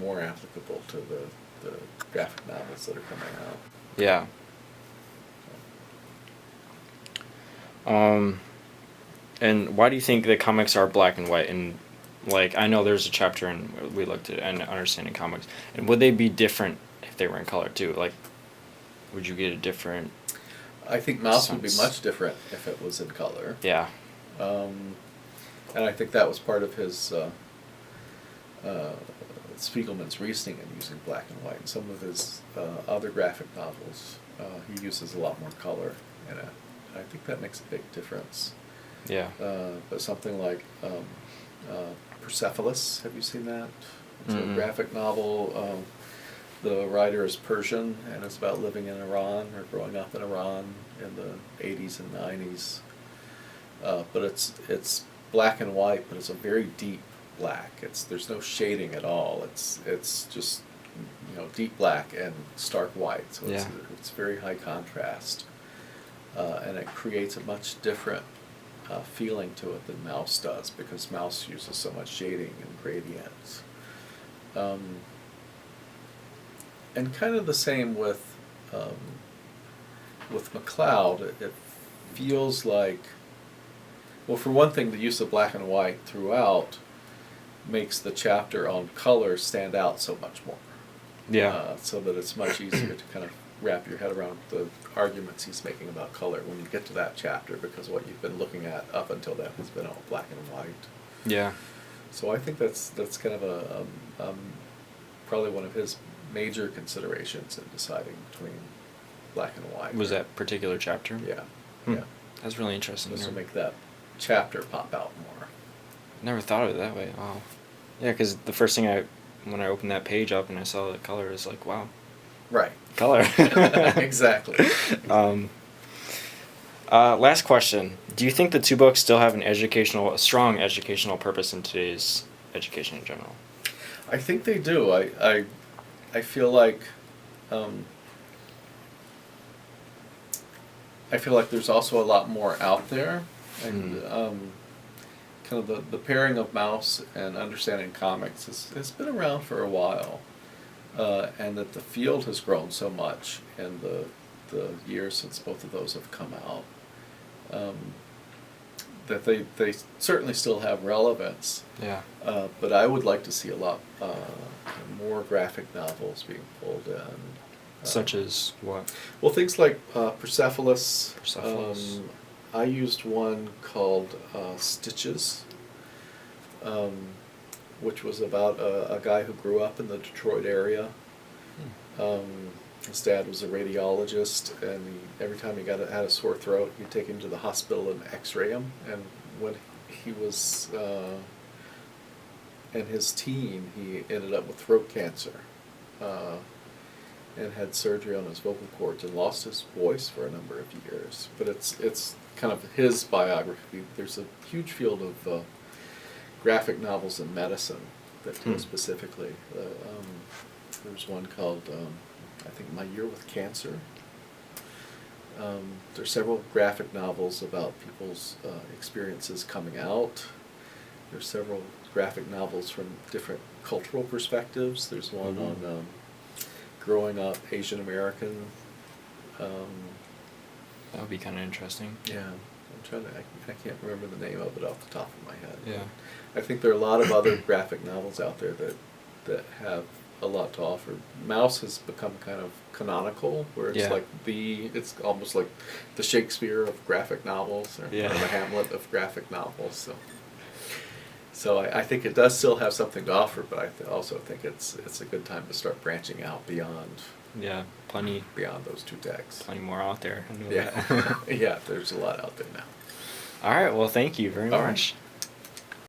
more applicable to the graphic novels that are coming out. Yeah. And why do you think the comics are black and white? And like, I know there's a chapter in we looked at and understanding comics. And would they be different if they were in color too? Like, would you get a different? I think Mouse would be sense? much different if it was in color. Yeah. And I think that was part of his Spiegelman's reasoning in using black and white. In some of his other graphic novels, he uses a lot more color in it. I think that makes a big difference. Yeah. But something like Persepolis, have you seen that? It's a graphic novel. The writer is Persian, and it's about living in Iran or growing up in Iran in the 80s and 90s. But it's black and white, but it's a very deep black. There's no shading at all. It's just deep black and stark white. So it's very high contrast, and it creates a much different feeling to it than Mouse does, because Mouse uses so much shading and gradients. And kind of the same with McCloud. It feels like, well, for one thing, the use of black and white throughout makes the chapter on color stand out so much more. Yeah. So that it's much easier to kind of wrap your head around the arguments he's making about color when you get to that chapter, because what you've been looking at up until then has been all black and white. Yeah. So I think that's kind of probably one of his major considerations in deciding between black and white. Was that particular chapter? Yeah. Yeah. That's really interesting. Just to make that chapter pop out more. Never thought of it that way. Wow. Yeah, because the first thing when I opened that page up and I saw the color, is like, wow. Right. Color. Exactly. Last question. Do you think the two books still have a strong educational purpose in today's education in general? I think they do. I feel like there's also a lot more out there, and kind of the pairing of Mouse and Understanding Comics has been around for a while, and that the field has grown so much in the years since both of those have come out, that they certainly still have relevance. Yeah. But I would like to see a lot more graphic novels being pulled in. Such as what? Well, things like Persepolis. Persepolis. I used one called Stitches, which was about a guy who grew up in the Detroit area. His dad was a radiologist, and every time he had a sore throat, he'd take him to the hospital and x-ray him. And when he was in his teen, he ended up with throat cancer, and had surgery on his vocal cords and lost his voice for a number of years. But it's kind of his biography. There's a huge field of graphic novels in medicine that deal specifically. There's one called, I think, My Year with Cancer. There's several graphic novels about people's experiences coming out. There's several graphic novels from different cultural perspectives. There's one on growing up Asian American. That would be kind of interesting. Yeah, I can't remember the name of it off the top of my head. Yeah. I think there are a lot of other graphic novels out there that have a lot to offer. Mouse has become kind of canonical, where it's it's almost like the Shakespeare of graphic novels, or the Hamlet of graphic novels. So I think it does still have something to offer, but I also think it's a good time to start branching out beyond. Yeah, plenty. Beyond those two texts. Plenty more out there. Yeah, yeah. There's a lot out there now. All right. Well, thank you very much. Right.